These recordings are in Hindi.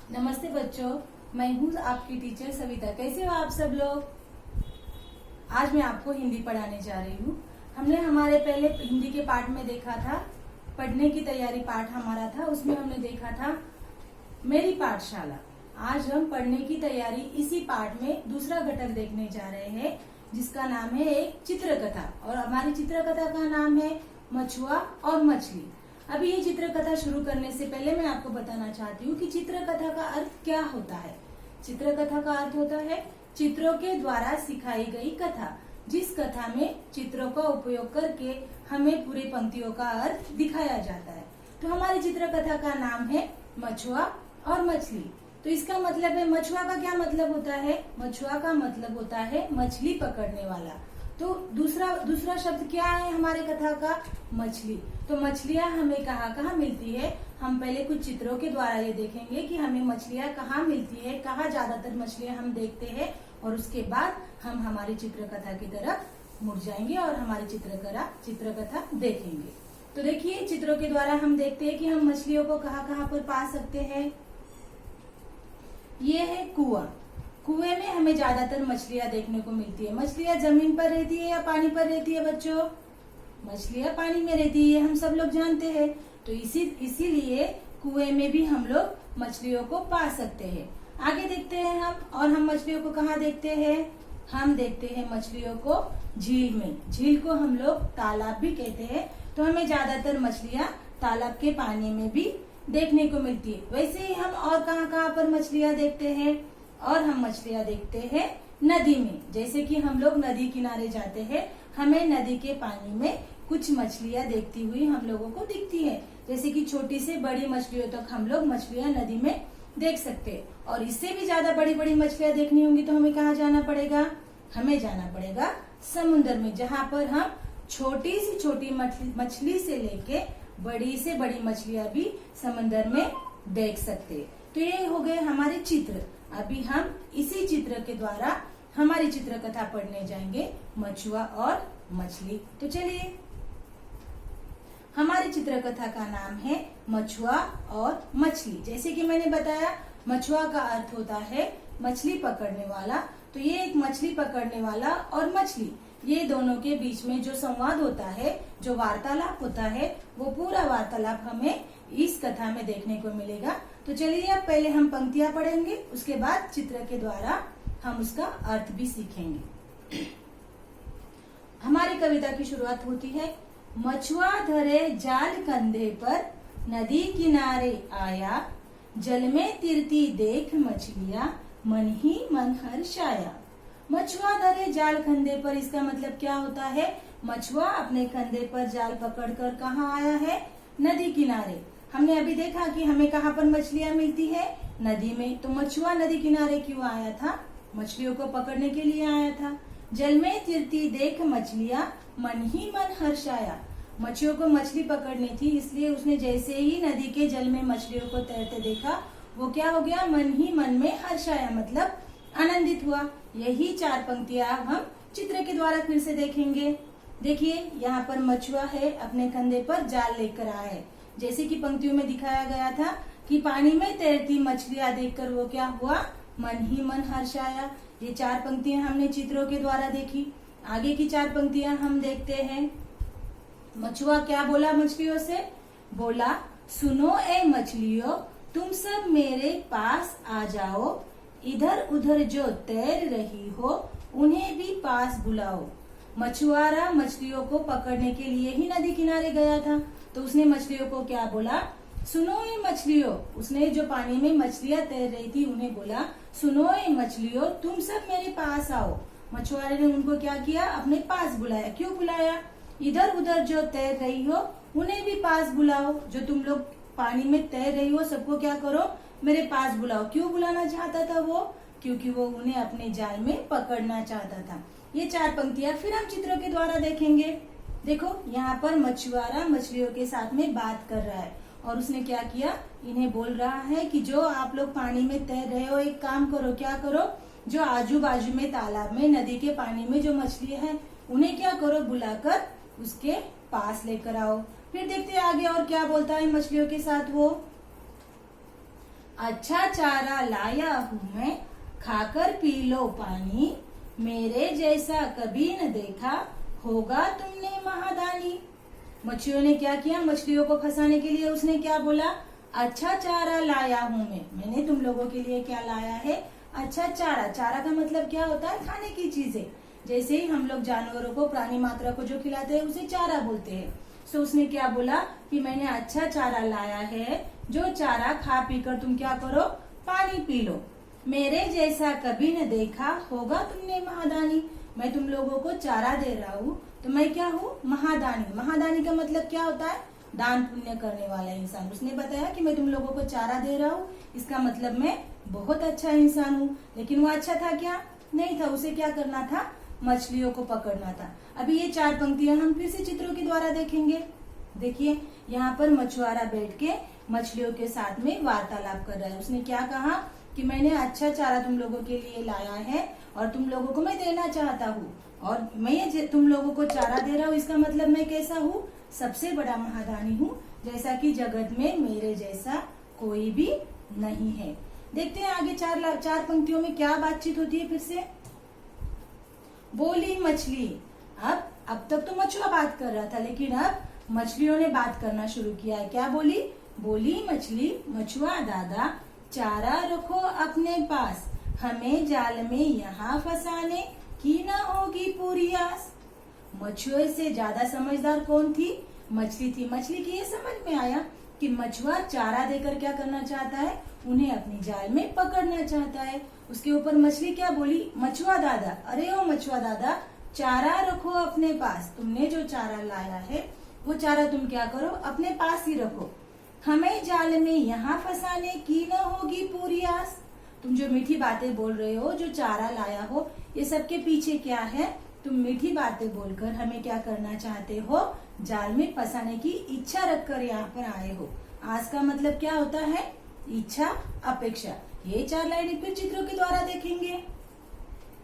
नमस्ते बच्चों, मैं हूँ आपकी टीचर सविता। कैसे हो आप सब लोग? आज मैं आपको हिंदी पढ़ाने जा रही हूँ। हमने हमारे पहले हिंदी के पाठ में देखा था, पढ़ने की तैयारी पाठ हमारा था, उसमें हमने देखा था मेरी पाठशाला। आज हम पढ़ने की तैयारी इसी पाठ में दूसरा घटक देखने जा रहे हैं, जिसका नाम है एक चित्रकथा। और हमारी चित्रकथा का नाम है मछुआ और मछली। अभी ये चित्रकथा शुरू करने से पहले मैं आपको बताना चाहती हूँ कि चित्रकथा का अर्थ क्या होता है। चित्रकथा का अर्थ होता है चित्रों के द्वारा सिखाई गई कथा, जिस कथा में चित्रों का उपयोग करके हमें पूरी पंक्तियों का अर्थ दिखाया जाता है। तो हमारी चित्रकथा का नाम है मछुआ और मछली। तो इसका मतलब है, मछुआ का क्या मतलब होता है? मछुआ का मतलब होता है मछली पकड़ने वाला। तो दूसरा शब्द क्या है हमारे कथा का? मछली। तो मछलियाँ हमें कहाँ मिलती है? हम पहले कुछ चित्रों के द्वारा ये देखेंगे कि हमें मछलियाँ कहाँ मिलती है, कहाँ ज्यादातर मछलियाँ हम देखते हैं, और उसके बाद हम हमारी चित्रकथा की तरफ मुड़ जाएंगे और हमारी चित्रकथा देखेंगे। तो देखिए, चित्रों के द्वारा हम देखते हैं कि हम मछलियों को कहाँ पर पा सकते हैं। ये है कुआं। कुएं में हमें ज्यादातर मछलियां देखने को मिलती है। मछलियां जमीन पर रहती है या पानी पर रहती है बच्चों? मछलियां पानी में रहती है, हम सब लोग जानते हैं। तो इसीलिए कुएं में भी हम लोग मछलियों को पा सकते हैं। आगे देखते हैं हम मछलियों को कहाँ देखते हैं? हम देखते हैं मछलियों को झील में। झील को हम लोग तालाब भी कहते हैं। तो हमें ज्यादातर मछलियां तालाब के पानी में भी देखने को मिलती है। वैसे ही हम और कहाँ पर मछलियां देखते हैं? और हम मछलियां देखते हैं नदी में। जैसे कि हम लोग नदी किनारे जाते हैं, हमें नदी के पानी में कुछ मछलियां देखती हुई हम लोगों को दिखती है। जैसे कि छोटी से बड़ी मछलियों तक हम लोग मछलियां नदी में देख सकते हैं। और इससे भी ज्यादा बड़ी बड़ी मछलियां देखनी होंगी तो हमें कहाँ जाना पड़ेगा? हमें जाना पड़ेगा समुद्र में, जहाँ पर हम छोटी से छोटी मछली से लेके बड़ी से बड़ी मछलियां भी समुद्र में देख सकते हैं। तो ये हो गए हमारे चित्र। अभी हम इसी चित्र के द्वारा हमारी चित्रकथा पढ़ने जाएंगे, मछुआ और मछली। तो चलिए, हमारी चित्रकथा का नाम है मछुआ और मछली। जैसे कि मैंने बताया, मछुआ का अर्थ होता है मछली पकड़ने वाला। तो ये एक मछली पकड़ने वाला और मछली, ये दोनों के बीच में जो संवाद होता है, जो वार्तालाप होता है, वो पूरा वार्तालाप हमें इस कथा में देखने को मिलेगा। तो चलिए, अब पहले हम पंक्तियां पढ़ेंगे, उसके बाद चित्र के द्वारा हम उसका अर्थ भी सीखेंगे। हमारी कविता की शुरुआत होती है, मछुआ धरे जाल कंधे पर, नदी किनारे आया, जल में तिरती देख मछलियां, मन ही मन हर्षाया। मछुआ धरे जाल कंधे पर, इसका मतलब क्या होता है? मछुआ अपने कंधे पर जाल पकड़कर कहाँ आया है? नदी किनारे। हमने अभी देखा कि हमें कहाँ पर मछलियां मिलती है? नदी में। तो मछुआ नदी किनारे क्यों आया था? मछलियों को पकड़ने के लिए आया था। जल में तिरती देख मछलियां, मन ही मन हर्षाया। मछलियों को मछली पकड़नी थी, इसलिए उसने जैसे ही नदी के जल में मछलियों को तैरते देखा, वो क्या हो गया? मन ही मन में हर्षाया, मतलब आनंदित हुआ। यही 4 पंक्तियां हम चित्र के द्वारा फिर से देखेंगे। देखिए, यहाँ पर मछुआ है, अपने कंधे पर जाल लेकर आया है। जैसे कि पंक्तियों में दिखाया गया था कि पानी में तैरती मछलियां देखकर वो क्या हुआ? मन ही मन हर्षाया। ये 4 पंक्तियां हमने चित्रों के द्वारा देखी। आगे की 4 पंक्तियां हम देखते हैं। मछुआ क्या बोला मछलियों से? बोला, सुनो ए मछलियों, तुम सब मेरे पास आ जाओ, इधर उधर जो तैर रही हो उन्हें भी पास बुलाओ। मछुआरा मछलियों को पकड़ने के लिए ही नदी किनारे गया था। तो उसने मछलियों को क्या बोला? सुनो ये मछलियों। उसने जो पानी में मछलियां तैर रही थी उन्हें बोला, सुनो ये मछलियों, तुम सब मेरे पास आओ। मछुआरे ने उनको क्या किया? अपने पास बुलाया। क्यों बुलाया? इधर उधर जो तैर रही हो उन्हें भी पास बुलाओ। जो तुम लोग पानी में तैर रही हो सबको क्या करो? मेरे पास बुलाओ। क्यों बुलाना चाहता था वो? क्योंकि वो उन्हें अपने जाल में पकड़ना चाहता था। ये 4 पंक्तियां फिर हम चित्रों के द्वारा देखेंगे। देखो, यहाँ पर मछुआरा मछलियों के साथ में बात कर रहा है और उसने क्या किया? इन्हें बोल रहा है कि जो आप लोग पानी में तैर रहे हो, एक काम करो। क्या करो? जो आजू बाजू में तालाब में नदी के पानी में जो मछलियां हैं उन्हें क्या करो? बुलाकर उसके पास लेकर आओ। फिर देखते हैं आगे और क्या बोलता है मछलियों के साथ वो। अच्छा चारा लाया हूँ मैं, खाकर पी लो पानी, मेरे जैसा कभी न देखा, होगा तुमने महादानी। मछलियों ने क्या किया, मछलियों को फंसाने के लिए उसने क्या बोला, अच्छा चारा लाया हूँ मैं, मैंने तुम लोगों के लिए क्या लाया है, अच्छा चारा। चारा का मतलब क्या होता है, खाने की चीजें। जैसे ही हम लोग जानवरों को, प्राणी मात्रा को जो खिलाते हैं उसे चारा बोलते हैं। तो उसने क्या बोला कि मैंने अच्छा चारा लाया है, जो चारा खा पी कर तुम क्या करो, पानी पी लो, मेरे जैसा कभी न देखा, होगा तुमने महादानी। मैं तुम लोगों को चारा दे रहा हूँ तो मैं क्या हूँ, महादानी। महादानी का मतलब क्या होता है, दान पुण्य करने वाला इंसान। उसने बताया कि मैं तुम लोगों को चारा दे रहा हूँ, इसका मतलब मैं बहुत अच्छा इंसान हूँ। लेकिन वो अच्छा था क्या, नहीं था। उसे क्या करना था, मछलियों को पकड़ना था। अभी ये 4 पंक्तियां हम फिर से चित्रों के द्वारा देखेंगे। देखिए यहाँ पर मछुआरा बैठ के मछलियों के साथ में वार्तालाप कर रहा है। उसने क्या कहा कि मैंने अच्छा चारा तुम लोगों के लिए लाया है और तुम लोगों को मैं देना चाहता हूँ, और मैं ये तुम लोगों को चारा दे रहा हूँ, इसका मतलब मैं कैसा हूँ, सबसे बड़ा महादानी हूँ, जैसा कि जगत में मेरे जैसा कोई भी नहीं है। देखते हैं आगे 4 पंक्तियों में क्या बातचीत होती है। फिर से बोली मछली। अब तक तो मछुआ बात कर रहा था, लेकिन अब मछलियों ने बात करना शुरू किया है। क्या बोली, बोली मछली, मछुआ दादा चारा रखो अपने पास, हमें जाल में यहाँ फंसाने की ना होगी पूरी आस। मछुए से ज्यादा समझदार कौन थी, मछली थी। मछली की ये समझ में आया कि मछुआ चारा देकर क्या करना चाहता है, उन्हें अपनी जाल में पकड़ना चाहता है। उसके ऊपर मछली क्या बोली, मछुआ दादा, अरे ओ मछुआ दादा चारा रखो अपने पास, तुमने जो चारा लाया है वो चारा तुम क्या करो, अपने पास ही रखो, हमें जाल में यहाँ फंसाने की न होगी पूरी आस। तुम जो मीठी बातें बोल रहे हो, जो चारा लाया हो, ये सबके पीछे क्या है, तुम मीठी बातें बोलकर हमें क्या करना चाहते हो, जाल में फंसाने की इच्छा रखकर यहाँ पर आए हो। आस का मतलब क्या होता है, इच्छा, अपेक्षा। ये 4 लाइनें फिर चित्रों के द्वारा देखेंगे।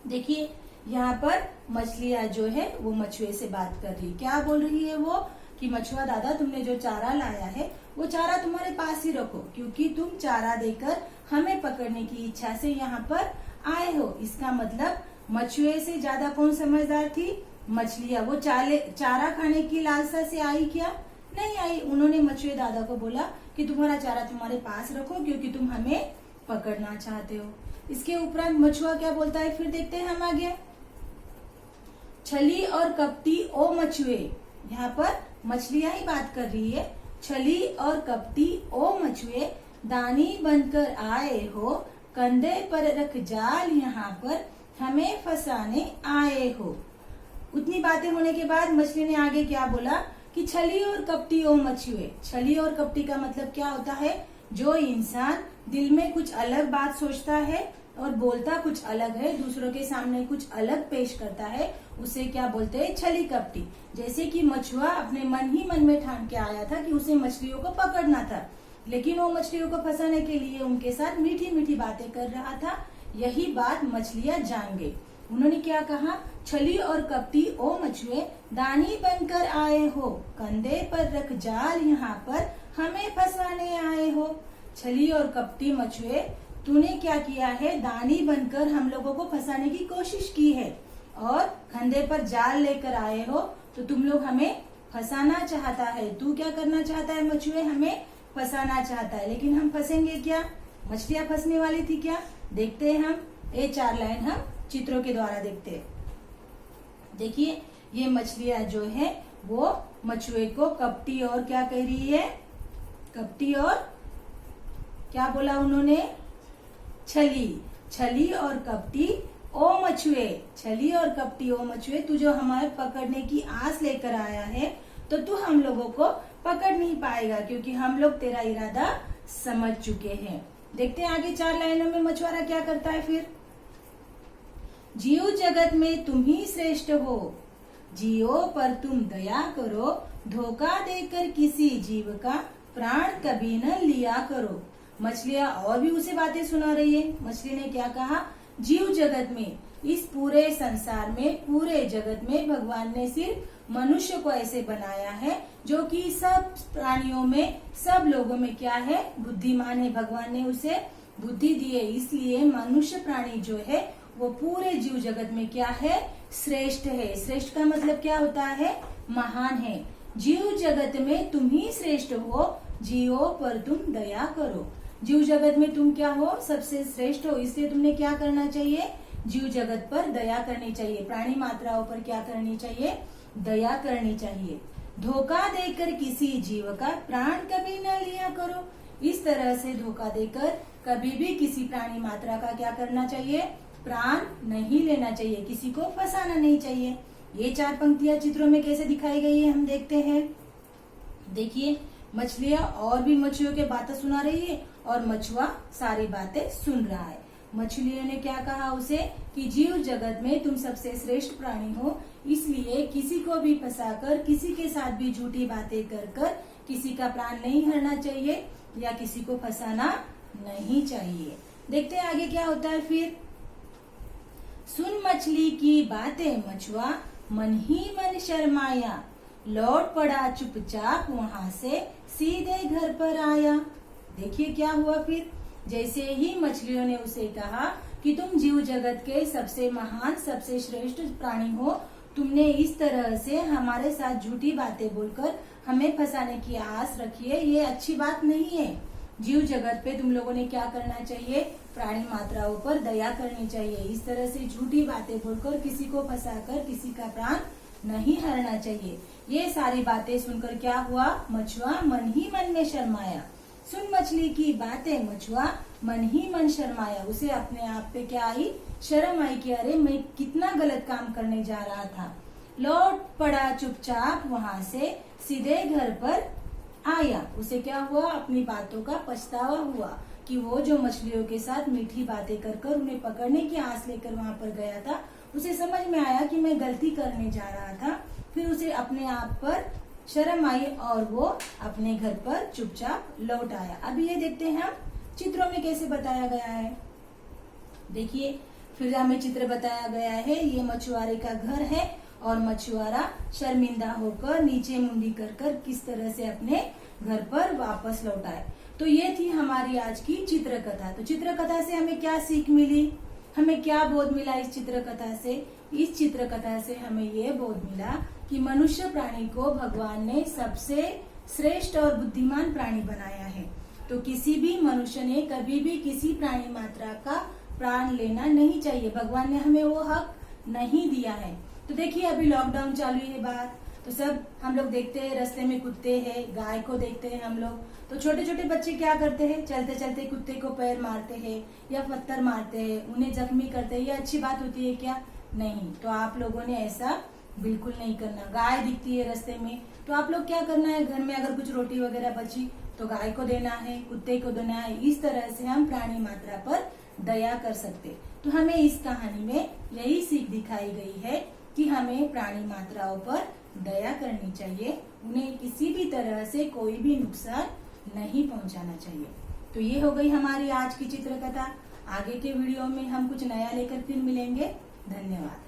देखिए यहाँ पर मछलियां जो है वो मछुए से बात कर रही, क्या बोल रही है वो, कि मछुआ दादा तुमने जो चारा लाया है वो चारा तुम्हारे पास ही रखो, क्योंकि तुम चारा देकर हमें पकड़ने की इच्छा से यहाँ पर आए हो। इसका मतलब मछुए से ज्यादा कौन समझदार थी, मछलियां। वो चारा खाने की लालसा से आई क्या, नहीं आई। उन्होंने मछुए दादा को बोला कि तुम्हारा चारा तुम्हारे पास रखो, क्योंकि तुम हमें पकड़ना चाहते हो। इसके उपरांत मछुआ क्या बोलता है, फिर देखते हैं हम आगे। छली और कपटी ओ मछुए, यहाँ पर मछलियां ही बात कर रही है। छली और कपटी ओ मछुए, दानी बनकर आए हो, कंधे पर रख जाल यहाँ पर, हमें फंसाने आए हो। उतनी बातें होने के बाद मछली ने आगे क्या बोला कि छली और कपटी ओ मछुए। छली और कपटी का मतलब क्या होता है, जो इंसान दिल में कुछ अलग बात सोचता है और बोलता कुछ अलग है, दूसरों के सामने कुछ अलग पेश करता है, उसे क्या बोलते हैं, छली कपटी। जैसे कि मछुआ अपने मन ही मन में ठान के आया था कि उसे मछलियों को पकड़ना था, लेकिन वो मछलियों को फंसाने के लिए उनके साथ मीठी मीठी बातें कर रहा था। यही बात मछलियां जान गई। उन्होंने क्या कहा, छली और कपटी ओ मछुए, दानी बनकर आए हो, कंधे पर रख जाल यहाँ पर, हमें फंसाने आए हो। छली और कपटी मछुए, तूने क्या किया है, दानी बनकर हम लोगों को फंसाने की कोशिश की है, और कंधे पर जाल लेकर आए हो, तो तुम लोग हमें फंसाना चाहता है। तू क्या करना चाहता है, मछुए हमें फंसाना चाहता है, लेकिन हम फंसेंगे क्या, मछलियां फंसने वाली थी क्या। देखते हैं हम ये 4 लाइन हम चित्रों के द्वारा देखते हैं। देखिए ये मछलियां जो है वो मछुए को कपटी और क्या कह रही है, कपटी और क्या बोला उन्होंने, छली। छली और कपटी ओ मछुए, छली और कपटी ओ मछुए, तू जो हमारे पकड़ने की आस लेकर आया है, तो तू हम लोगों को पकड़ नहीं पाएगा, क्योंकि हम लोग तेरा इरादा समझ चुके हैं। देखते हैं आगे 4 लाइनों में मछुआरा क्या करता है फिर। जीव जगत में तुम ही श्रेष्ठ हो, जियो पर तुम दया करो, धोखा देकर किसी जीव का प्राण कभी न लिया करो। मछलियां और भी उसे बातें सुना रही है। मछली ने क्या कहा, जीव जगत में, इस पूरे संसार में, पूरे जगत में भगवान ने सिर्फ मनुष्य को ऐसे बनाया है जो कि सब प्राणियों में, सब लोगों में क्या है, बुद्धिमान है। भगवान ने उसे बुद्धि दी है, इसलिए मनुष्य प्राणी जो है वो पूरे जीव जगत में क्या है, श्रेष्ठ है। श्रेष्ठ का मतलब क्या होता है, महान है। जीव जगत में तुम ही श्रेष्ठ हो, जियो पर तुम दया करो। जीव जगत में तुम क्या हो, सबसे श्रेष्ठ हो, इसलिए तुमने क्या करना चाहिए, जीव जगत पर दया करनी चाहिए। प्राणी मात्राओं पर क्या करनी चाहिए, दया करनी चाहिए। धोखा देकर किसी जीव का प्राण कभी न लिया करो। इस तरह से धोखा देकर कभी भी किसी प्राणी मात्रा का क्या करना चाहिए, प्राण नहीं लेना चाहिए, किसी को फंसाना नहीं चाहिए। ये 4 पंक्तियां चित्रों में कैसे दिखाई गई है हम देखते हैं। देखिए, मछलियां और भी मछलियों के बातें सुना रही है और मछुआ सारी बातें सुन रहा है। मछलियों ने क्या कहा उसे कि जीव जगत में तुम सबसे श्रेष्ठ प्राणी हो, इसलिए किसी को भी फंसाकर, किसी के साथ भी झूठी बातें कर किसी का प्राण नहीं हरना चाहिए या किसी को फंसाना नहीं चाहिए। देखते हैं आगे क्या होता है फिर। सुन मछली की बातें मछुआ, मन ही मन शर्माया, लौट पड़ा चुपचाप वहाँ से, सीधे घर पर आया। देखिए क्या हुआ फिर। जैसे ही मछलियों ने उसे कहा कि तुम जीव जगत के सबसे महान, सबसे श्रेष्ठ प्राणी हो, तुमने इस तरह से हमारे साथ झूठी बातें बोलकर हमें फंसाने की आस रखी है, ये अच्छी बात नहीं है। जीव जगत पे तुम लोगों ने क्या करना चाहिए, प्राणी मात्राओं पर दया करनी चाहिए। इस तरह से झूठी बातें बोलकर किसी को फंसाकर किसी का प्राण नहीं हरना चाहिए। ये सारी बातें सुनकर क्या हुआ, मछुआ मन ही मन में शर्माया। सुन मछली की बातें मछुआ, मन ही मन शर्माया। उसे अपने आप पे क्या आई, शर्म आई कि अरे मैं कितना गलत काम करने जा रहा था। लौट पड़ा चुपचाप वहाँ से, सीधे घर पर आया। उसे क्या हुआ, अपनी बातों का पछतावा हुआ कि वो जो मछलियों के साथ मीठी बातें कर उन्हें पकड़ने की आस लेकर वहाँ पर गया था, उसे समझ में आया कि मैं गलती करने जा रहा था। फिर उसे अपने आप पर शर्म आई और वो अपने घर पर चुपचाप लौट आया। अभी ये देखते हैं हम चित्रों में कैसे बताया गया है। देखिए, फिर हमें चित्र बताया गया है, ये मछुआरे का घर है और मछुआरा शर्मिंदा होकर नीचे मुंडी कर किस तरह से अपने घर पर वापस लौटा है। तो ये थी हमारी आज की चित्रकथा। तो चित्रकथा से हमें क्या सीख मिली, हमें क्या बोध मिला इस चित्रकथा से? इस चित्रकथा से हमें ये बोध मिला कि मनुष्य प्राणी को भगवान ने सबसे श्रेष्ठ और बुद्धिमान प्राणी बनाया है। तो किसी भी मनुष्य ने कभी भी किसी प्राणी मात्रा का प्राण लेना नहीं चाहिए। भगवान ने हमें वो हक नहीं दिया है। तो देखिए, अभी लॉकडाउन चालू है बात, तो सब हम लोग देखते हैं, रास्ते में कुत्ते हैं, गाय को देखते हैं हम लोग। तो छोटे छोटे बच्चे क्या करते हैं, चलते चलते कुत्ते को पैर मारते हैं या पत्थर मारते हैं, उन्हें जख्मी करते हैं। ये अच्छी बात होती है क्या? नहीं। तो आप लोगों ने ऐसा बिल्कुल नहीं करना। गाय दिखती है रास्ते में तो आप लोग क्या करना है, घर में अगर कुछ रोटी वगैरह बची तो गाय को देना है, कुत्ते को देना है। इस तरह से हम प्राणी मात्रा पर दया कर सकते। तो हमें इस कहानी में यही सीख दिखाई गई है कि हमें प्राणी मात्राओं पर दया करनी चाहिए, उन्हें किसी भी तरह से कोई भी नुकसान नहीं पहुंचाना चाहिए। तो ये हो गई हमारी आज की चित्रकथा। आगे के वीडियो में हम कुछ नया लेकर फिर मिलेंगे। धन्यवाद।